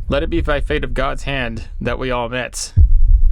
Let it be by fate of God's hand that we all met.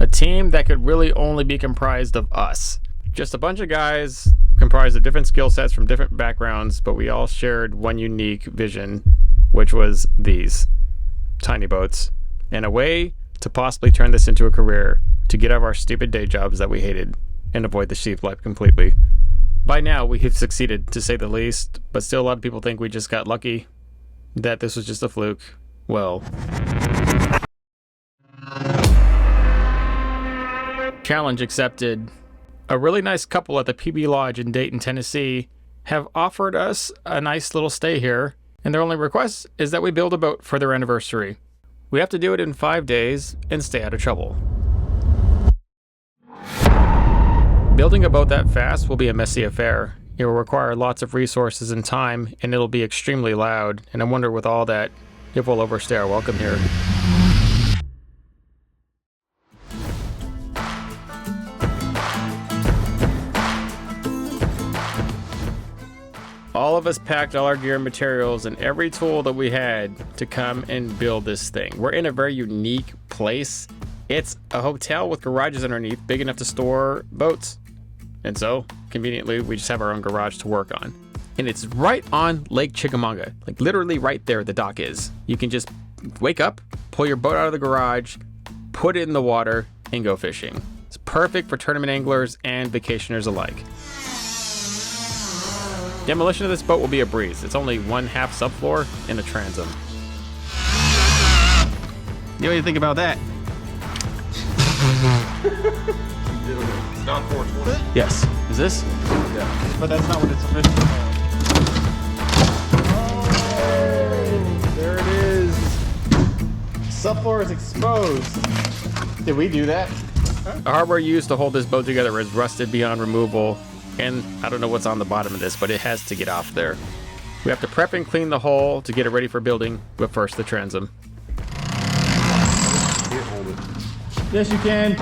A team that could really only be comprised of us. Just a bunch of guys comprised of different skill sets from different backgrounds, but we all shared one unique vision, which was these tiny boats, and a way to possibly turn this into a career, to get out of our stupid day jobs that we hated and avoid the sheep life completely. By now, we have succeeded, to say the least, but still a lot of people think we just got lucky, that this was just a fluke. Well, challenge accepted. A really nice couple at the PB Lodge in Dayton, Tennessee have offered us a nice little stay here, and their only request is that we build a boat for their anniversary. We have to do it in 5 days and stay out of trouble. Building a boat that fast will be a messy affair. It will require lots of resources and time, and it'll be extremely loud, and I wonder with all that if we'll overstay our welcome here. All of us packed all our gear and materials and every tool that we had to come and build this thing. We're in a very unique place. It's a hotel with garages underneath, big enough to store boats. And so, conveniently, we just have our own garage to work on. And it's right on Lake Chickamauga. Like literally right there the dock is. You can just wake up, pull your boat out of the garage, put it in the water, and go fishing. It's perfect for tournament anglers and vacationers alike. Demolition of this boat will be a breeze. It's only 1/2 subfloor and a transom. What do you think about that? It's not 420. Yes. Is this? Yeah. But that's not what it's officially called. Oh, there it is. Subfloor is exposed. Did we do that? The hardware used to hold this boat together is rusted beyond removal, and I don't know what's on the bottom of this, but it has to get off there. We have to prep and clean the hull to get it ready for building, but first the transom. Can't hold it. Yes, you can.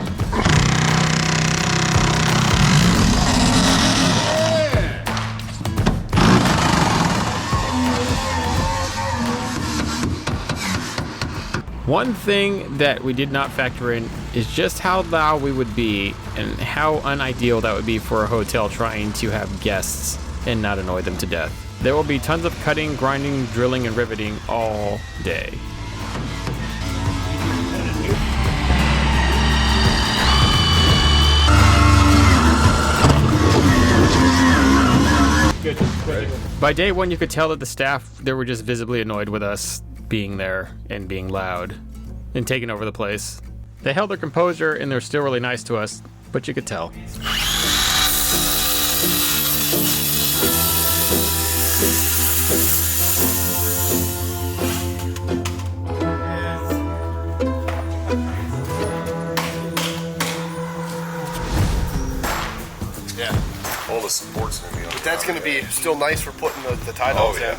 One thing that we did not factor in is just how loud we would be and how unideal that would be for a hotel trying to have guests and not annoy them to death. There will be tons of cutting, grinding, drilling, and riveting all day. Good. By day one, you could tell that the staff, they were just visibly annoyed with us being there and being loud and taking over the place. They held their composure and they're still really nice to us, but you could tell. Yeah, all the support's gonna be on. But that's gonna be still nice for putting the tie dogs in.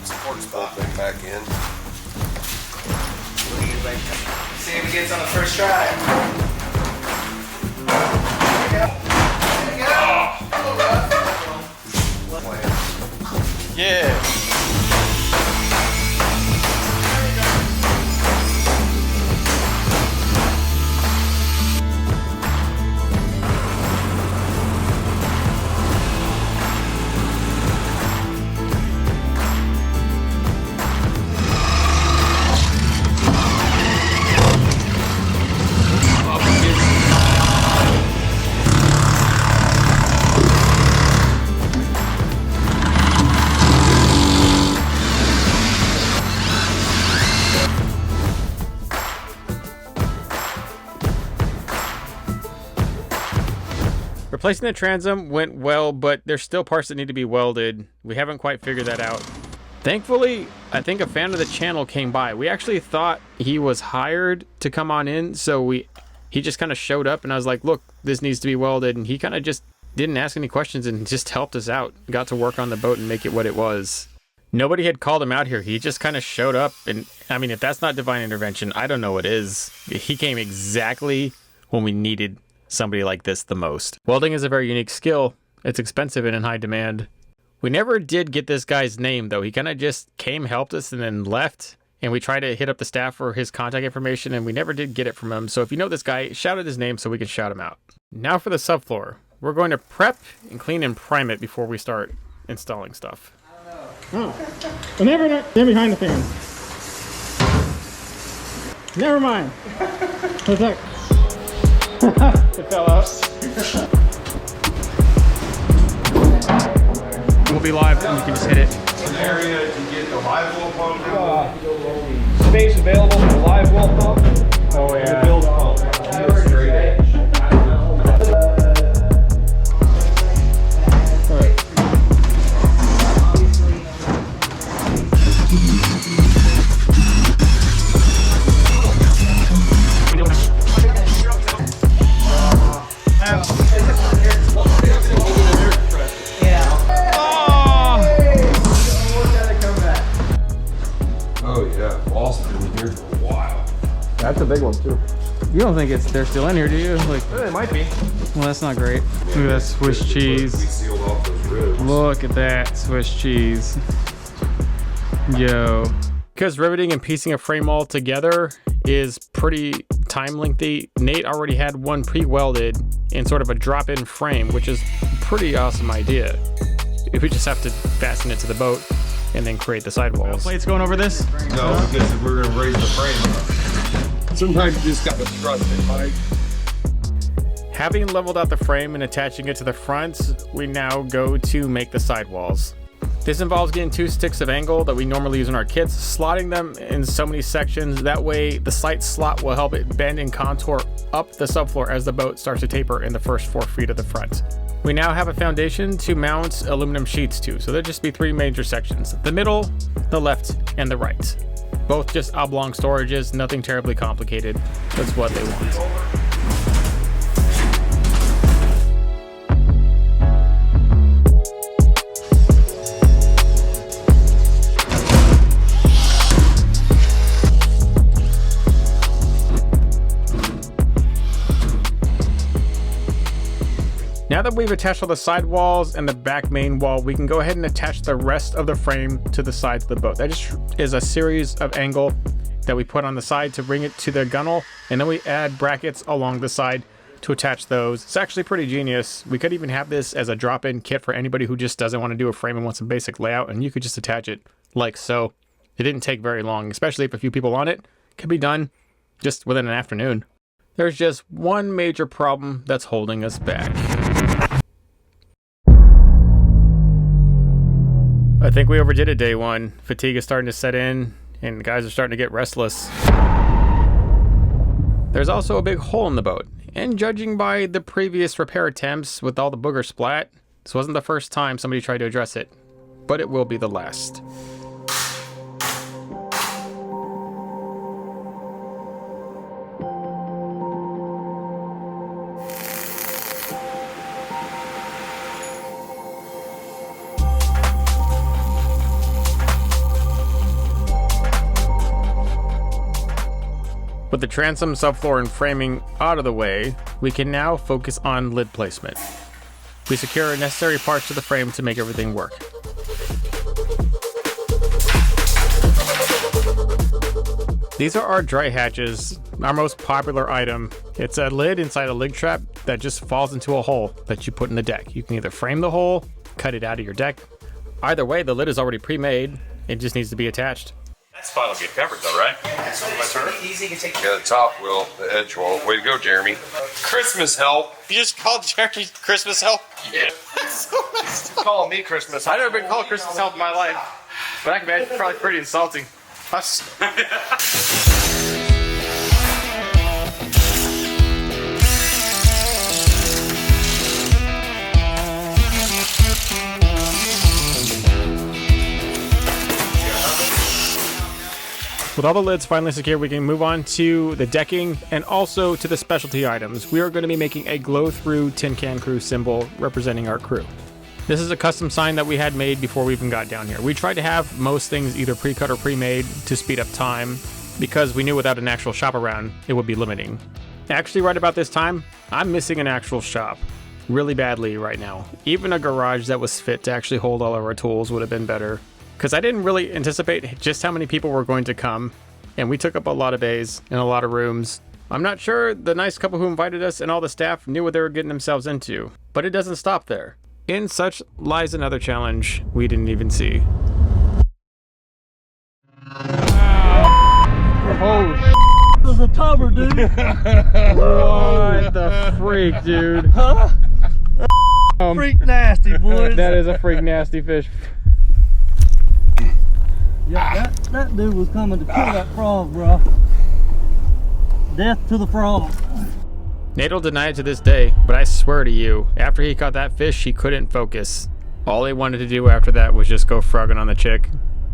Support spot back in. See if he gets on the first try. Yeah. Replacing the transom went well, but there's still parts that need to be welded. We haven't quite figured that out. Thankfully, I think a fan of the channel came by. We actually thought he was hired to come on in, so he just kind of showed up and I was like, look, this needs to be welded, and he kind of just didn't ask any questions and just helped us out. Got to work on the boat and make it what it was. Nobody had called him out here. He just kind of showed up, and I mean, if that's not divine intervention, I don't know what is. He came exactly when we needed somebody like this the most. Welding is a very unique skill. It's expensive and in high demand. We never did get this guy's name though. He kind of just came, helped us, and then left. And we tried to hit up the staff for his contact information, and we never did get it from him. So if you know this guy, shout out his name so we can shout him out. Now for the subfloor. We're going to prep and clean and prime it before we start installing stuff. Oh. Well, never stand behind the fan. Never mind. What's that? It fell out. We'll be live and you can just hit it. An area to get the live well pump. Space available for the live well pump. Oh yeah. Build pump. Straight edge. Oh yeah, Boston's been here for a while. That's a big one too. You don't think they're still in here, do you? Like, It might be. well, that's not great. Look at that Swiss We cheese. sealed off those ribs. Look at that Swiss cheese. Yo. Because riveting and piecing a frame all together is pretty time lengthy, Nate already had one pre-welded in sort of a drop-in frame, which is a pretty awesome idea. We just have to fasten it to the boat and then create the sidewalls. Plates going over this? No, because we're gonna raise the frame up. Sometimes you just gotta trust it, Mike. Having leveled out the frame and attaching it to the front, we now go to make the sidewalls. This involves getting 2 sticks of angle that we normally use in our kits, slotting them in so many sections. That way the sight slot will help it bend and contour up the subfloor as the boat starts to taper in the first 4 feet of the front. We now have a foundation to mount aluminum sheets to, so there'll just be 3 major sections: the middle, the left, and the right. Both just oblong storages, nothing terribly complicated. That's what they want. Now that we've attached all the side walls and the back main wall, we can go ahead and attach the rest of the frame to the sides of the boat. That just is a series of angle that we put on the side to bring it to the gunnel, and then we add brackets along the side to attach those. It's actually pretty genius. We could even have this as a drop-in kit for anybody who just doesn't want to do a frame and wants some basic layout, and you could just attach it like so. It didn't take very long, especially if a few people on it. It could be done just within an afternoon. There's just one major problem that's holding us back. I think we overdid it day one. Fatigue is starting to set in, and the guys are starting to get restless. There's also a big hole in the boat, and judging by the previous repair attempts with all the booger splat, this wasn't the first time somebody tried to address it, but it will be the last. With the transom, subfloor, and framing out of the way, we can now focus on lid placement. We secure necessary parts to the frame to make everything work. These are our dry hatches, our most popular item. It's a lid inside a lid trap that just falls into a hole that you put in the deck. You can either frame the hole, cut it out of your deck. Either way, the lid is already pre-made. It just needs to be attached. That's finally get covered though, right? So it's pretty easy. You can take Yeah, the top will, the edge will. Way to go, Jeremy. Christmas help. You just called Jeremy Christmas help? Yeah. Calling me Christmas. I've never been called Christmas help in my life, but I can imagine it's probably pretty insulting. With all the lids finally secure, we can move on to the decking and also to the specialty items. We are going to be making a glow-through tin can crew symbol representing our crew. This is a custom sign that we had made before we even got down here. We tried to have most things either pre-cut or pre-made to speed up time because we knew without an actual shop around, it would be limiting. Actually, right about this time, I'm missing an actual shop really badly right now. Even a garage that was fit to actually hold all of our tools would have been better. because I didn't really anticipate just how many people were going to come, and we took up a lot of bays and a lot of rooms. I'm not sure the nice couple who invited us and all the staff knew what they were getting themselves into, but it doesn't stop there. In such lies another challenge we didn't even see. Oh, was a tubber, dude. what the freak, dude? Huh? Freak nasty, boys. That is a freak nasty fish. Yeah, that dude was coming to kill that frog, bro. Death to the frog. Nate'll deny it to this day, but I swear to you, after he caught that fish, he couldn't focus. All he wanted to do after that was just go frogging on the chick.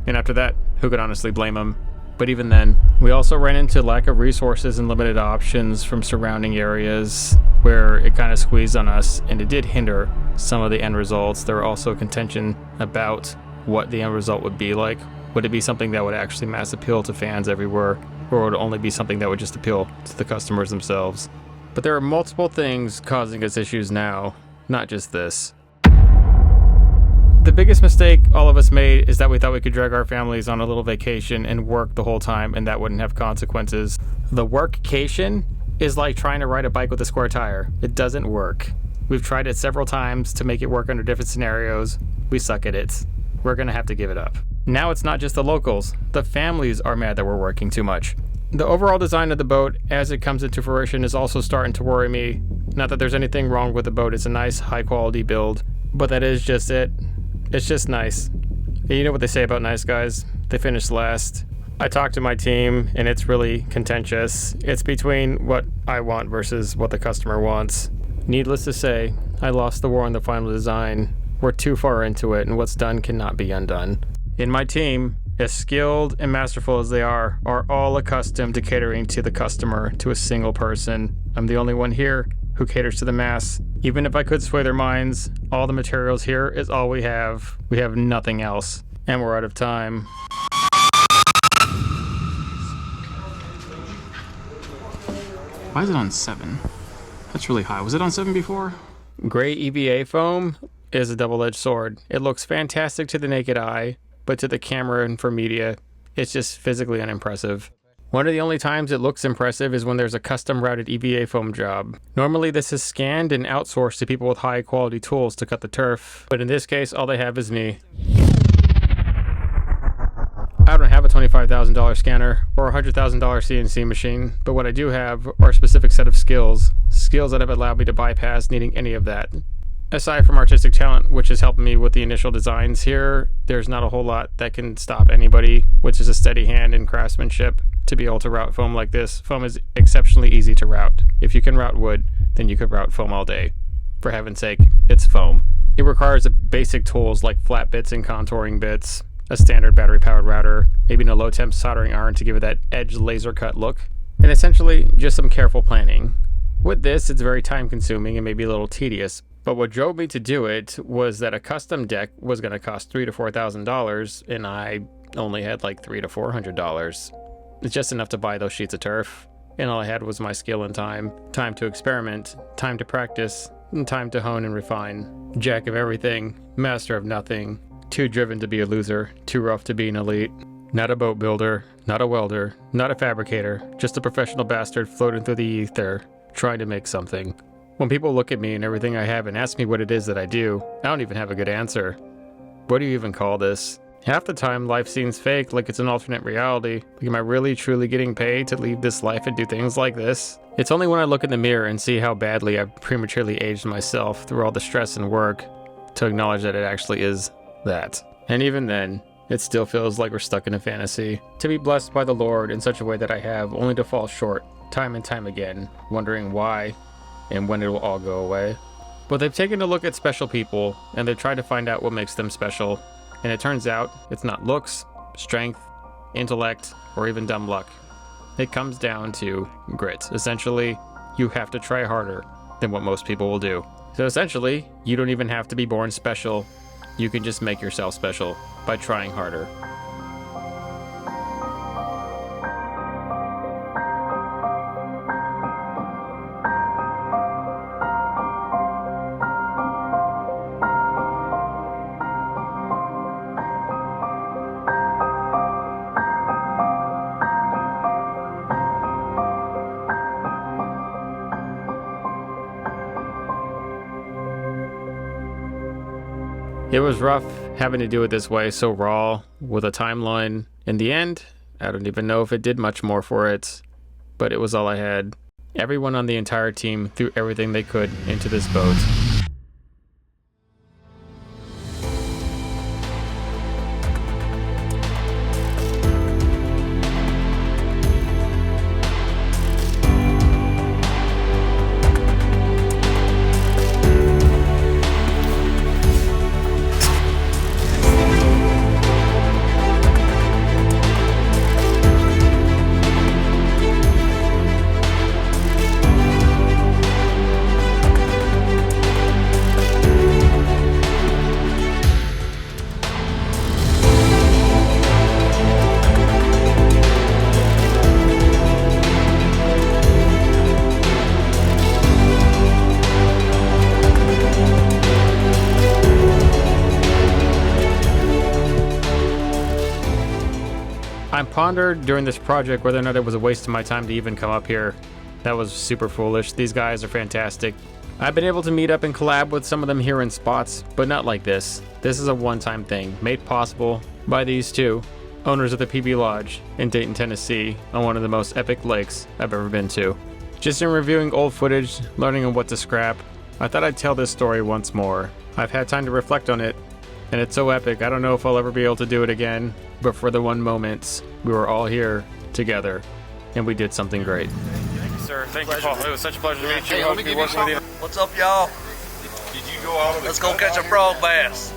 And after that, who could honestly blame him? But even then, we also ran into lack of resources and limited options from surrounding areas where it kind of squeezed on us, and it did hinder some of the end results. There were also contention about what the end result would be like. Would it be something that would actually mass appeal to fans everywhere, or would it only be something that would just appeal to the customers themselves? But there are multiple things causing us issues now, not just this. The biggest mistake all of us made is that we thought we could drag our families on a little vacation and work the whole time and that wouldn't have consequences. The workcation is like trying to ride a bike with a square tire. It doesn't work. We've tried it several times to make it work under different scenarios. We suck at it. We're gonna have to give it up. Now it's not just the locals. The families are mad that we're working too much. The overall design of the boat as it comes into fruition is also starting to worry me. Not that there's anything wrong with the boat. It's a nice, high quality build, but that is just it. It's just nice. And you know what they say about nice guys? They finish last. I talked to my team and it's really contentious. It's between what I want versus what the customer wants. Needless to say, I lost the war on the final design. We're too far into it and what's done cannot be undone. In my team, as skilled and masterful as they are all accustomed to catering to the customer, to a single person. I'm the only one here who caters to the mass. Even if I could sway their minds, all the materials here is all we have. We have nothing else, and we're out of time. Why is it on 7? That's really high. Was it on 7 before? Gray EVA foam is a double-edged sword. It looks fantastic to the naked eye, but to the camera and for media, it's just physically unimpressive. One of the only times it looks impressive is when there's a custom routed EVA foam job. Normally this is scanned and outsourced to people with high quality tools to cut the turf, but in this case all they have is me. I don't have a $25,000 scanner or a $100,000 CNC machine, but what I do have are a specific set of skills that have allowed me to bypass needing any of that. Aside from artistic talent, which has helped me with the initial designs here, there's not a whole lot that can stop anybody, which is a steady hand and craftsmanship, to be able to route foam like this. Foam is exceptionally easy to route. If you can route wood, then you could route foam all day. For heaven's sake, it's foam. It requires basic tools like flat bits and contouring bits, a standard battery-powered router, maybe a low-temp soldering iron to give it that edge laser cut look, and essentially just some careful planning. With this, it's very time-consuming and maybe a little tedious, but what drove me to do it was that a custom deck was going to cost $3,000 to $4,000, and I only had like $300 to $400. It's just enough to buy those sheets of turf, and all I had was my skill and time to experiment, time to practice, and time to hone and refine. Jack of everything, master of nothing, too driven to be a loser, too rough to be an elite. Not a boat builder, not a welder, not a fabricator, just a professional bastard floating through the ether, trying to make something. When people look at me and everything I have and ask me what it is that I do, I don't even have a good answer. What do you even call this? Half the time, life seems fake, like it's an alternate reality. Like, am I really truly getting paid to leave this life and do things like this? It's only when I look in the mirror and see how badly I've prematurely aged myself through all the stress and work to acknowledge that it actually is that. And even then, it still feels like we're stuck in a fantasy. To be blessed by the Lord in such a way that I have, only to fall short time and time again, wondering why and when it will all go away. But they've taken a look at special people, and they've tried to find out what makes them special. And it turns out it's not looks, strength, intellect, or even dumb luck. It comes down to grit. Essentially, you have to try harder than what most people will do. So essentially, you don't even have to be born special. You can just make yourself special by trying harder. It was rough having to do it this way, so raw, with a timeline. In the end, I don't even know if it did much more for it, but it was all I had. Everyone on the entire team threw everything they could into this boat. I pondered during this project whether or not it was a waste of my time to even come up here. That was super foolish. These guys are fantastic. I've been able to meet up and collab with some of them here in spots, but not like this. This is a one-time thing, made possible by these two, owners of the PB Lodge in Dayton, Tennessee, on one of the most epic lakes I've ever been to. Just in reviewing old footage, learning on what to scrap, I thought I'd tell this story once more. I've had time to reflect on it, and it's so epic, I don't know if I'll ever be able to do it again, but for the one moment, we were all here together, and we did something great. Thank you, sir. Thank you, Paul. It was such a pleasure to meet you. Hey, let me give you something. What's up, y'all? Did you go out of the Let's go catch a frog bass.